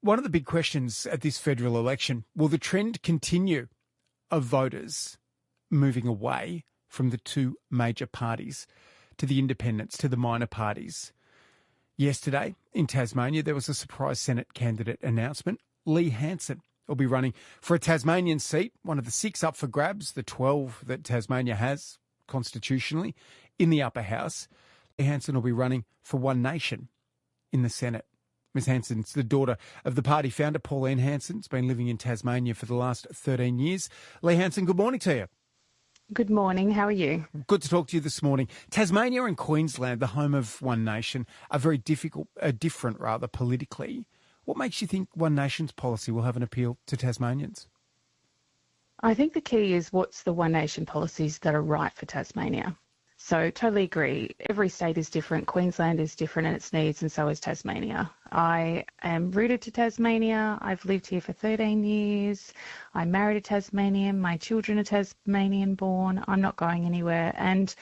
One of the big questions at this federal election, will the trend continue of voters moving away from the two major parties to the independents, to the minor parties? Yesterday in Tasmania, there was a surprise Senate candidate announcement. Lee Hanson will be running for a Tasmanian seat, one of the 6 up for grabs, the 12 that Tasmania has constitutionally in the upper house. Lee Hanson will be running for One Nation in the Senate. Ms Hanson's the daughter of the party founder, Pauline Hanson. Has been living in Tasmania for the last 13 years. Lee Hanson, good morning to you. Good morning. How are you? Good to talk to you this morning. Tasmania and Queensland, the home of One Nation, are very different politically. What makes you think One Nation's policy will have an appeal to Tasmanians? I think the key is what's the One Nation policies that are right for Tasmania. So totally agree. Every state is different. Queensland is different in its needs, and so is Tasmania. I am rooted to Tasmania. I've lived here for 13 years. I'm married a Tasmanian. My children are Tasmanian born. I'm not going anywhere. And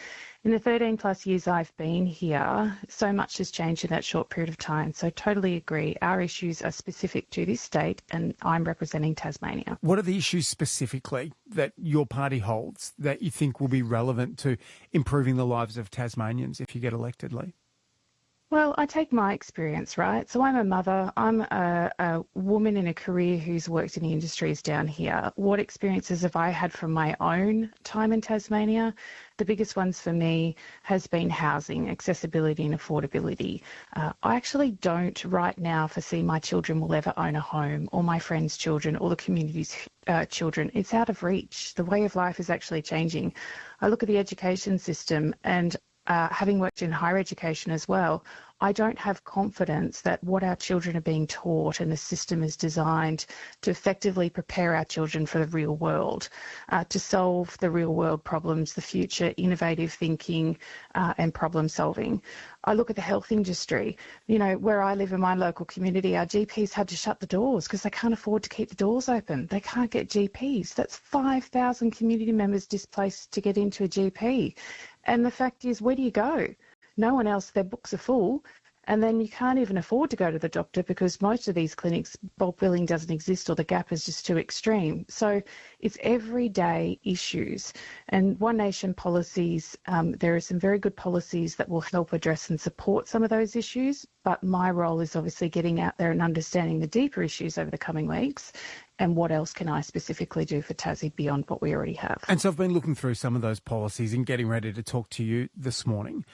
in the 13 plus years I've been here, so much has changed in that short period of time. So totally agree. Our issues are specific to this state, and I'm representing Tasmania. What are the issues specifically that your party holds that you think will be relevant to improving the lives of Tasmanians if you get elected, Lee? Well, I take my experience, right? So I'm a mother. I'm a woman in a career who's worked in the industries down here. What experiences have I had from my own time in Tasmania? The biggest ones for me has been housing, accessibility and affordability. I actually don't right now foresee my children will ever own a home, or my friends' children, or the community's children. It's out of reach. The way of life is actually changing. I look at the education system, and having worked in higher education as well, I don't have confidence that what our children are being taught and the system is designed to effectively prepare our children for the real world, to solve the real world problems, the future, innovative thinking and problem solving. I look at the health industry. You know, where I live in my local community, our GPs had to shut the doors because they can't afford to keep the doors open. They can't get GPs. That's 5,000 community members displaced to get into a GP. And the fact is, where do you go? No one else, their books are full. And then you can't even afford to go to the doctor because most of these clinics, bulk billing doesn't exist, or the gap is just too extreme. So it's everyday issues. And One Nation policies, there are some very good policies that will help address and support some of those issues. But my role is obviously getting out there and understanding the deeper issues over the coming weeks. And what else can I specifically do for Tassie beyond what we already have? And so I've been looking through some of those policies and getting ready to talk to you this morning.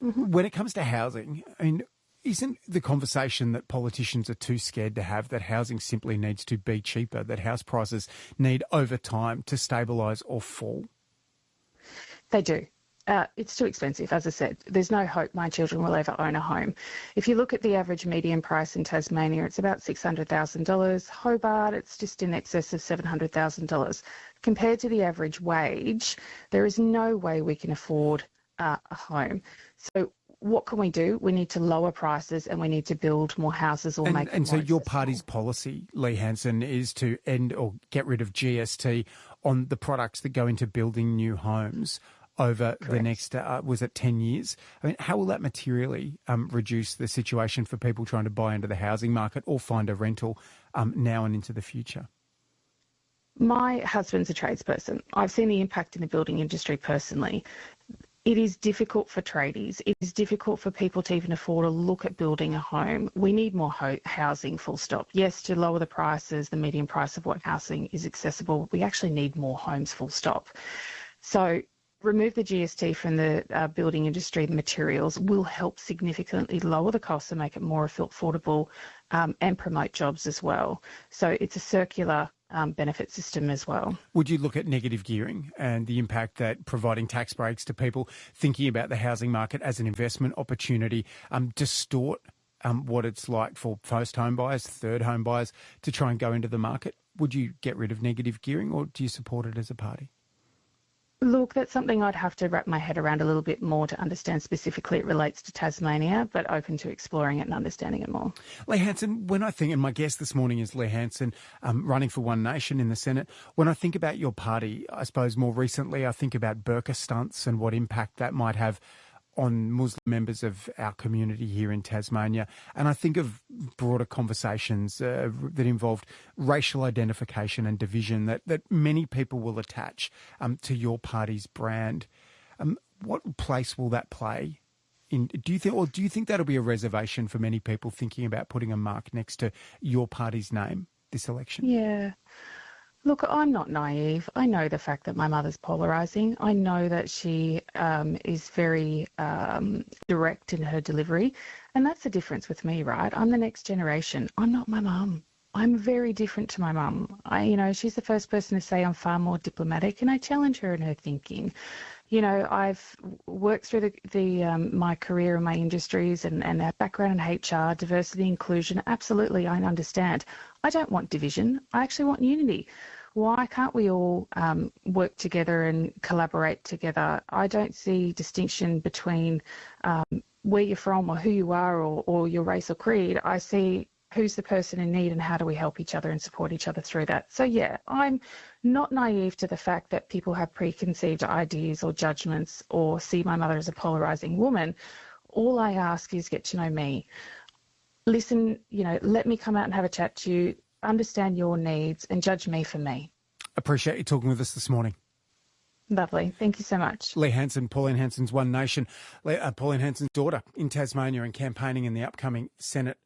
When it comes to housing, I mean, isn't the conversation that politicians are too scared to have that housing simply needs to be cheaper, that house prices need over time to stabilise or fall? They do. It's too expensive, as I said. There's no hope my children will ever own a home. If you look at the average median price in Tasmania, it's about $600,000. Hobart, it's just in excess of $700,000. Compared to the average wage, there is no way we can afford a home. So what can we do? We need to lower prices and we need to build more houses or make them And so more your accessible. party's policy, Lee Hanson, is to end or get rid of GST on the products that go into building new homes over Correct. the next, was it 10 years? I mean, how will that materially reduce the situation for people trying to buy into the housing market or find a rental now and into the future? My husband's a tradesperson. I've seen the impact in the building industry personally. It is difficult for tradies. It is difficult for people to even afford to look at building a home. We need more housing, full stop. Yes, to lower the prices, the median price of what housing is accessible. We actually need more homes, full stop. So remove the GST from the building industry materials will help significantly lower the costs and make it more affordable and promote jobs as well. So it's a circular benefit system as well. Would you look at negative gearing and the impact that providing tax breaks to people thinking about the housing market as an investment opportunity distort what it's like for first home buyers, third home buyers to try and go into the market? Would you get rid of negative gearing, or do you support it as a party? Look, that's something I'd have to wrap my head around a little bit more to understand specifically it relates to Tasmania, but open to exploring it and understanding it more. Lee Hanson, when I think, and my guest this morning is Lee Hanson, running for One Nation in the Senate, when I think about your party, I suppose more recently I think about burqa stunts and what impact that might have on Muslim members of our community here in Tasmania, and I think of broader conversations that involved racial identification and division that many people will attach to your party's brand. What place will that play? Do you think that'll be a reservation for many people thinking about putting a mark next to your party's name this election? Yeah. Look, I'm not naive. I know the fact that my mother's polarising. I know that she is very direct in her delivery. And that's the difference with me, right? I'm the next generation. I'm not my mum. I'm very different to my mum. She's the first person to say I'm far more diplomatic, and I challenge her in her thinking. I've worked through my career in my industries and our background in HR, diversity, inclusion. Absolutely, I understand. I don't want division. I actually want unity. Why can't we all work together and collaborate together? I don't see distinction between where you're from or who you are or your race or creed. I see who's the person in need and how do we help each other and support each other through that. So, yeah, I'm not naive to the fact that people have preconceived ideas or judgments or see my mother as a polarising woman. All I ask is get to know me. Listen, let me come out and have a chat to you, understand your needs and judge me for me. Appreciate you talking with us this morning. Lovely. Thank you so much. Lee Hanson, Pauline Hanson's One Nation. Pauline Hanson's daughter in Tasmania and campaigning in the upcoming Senate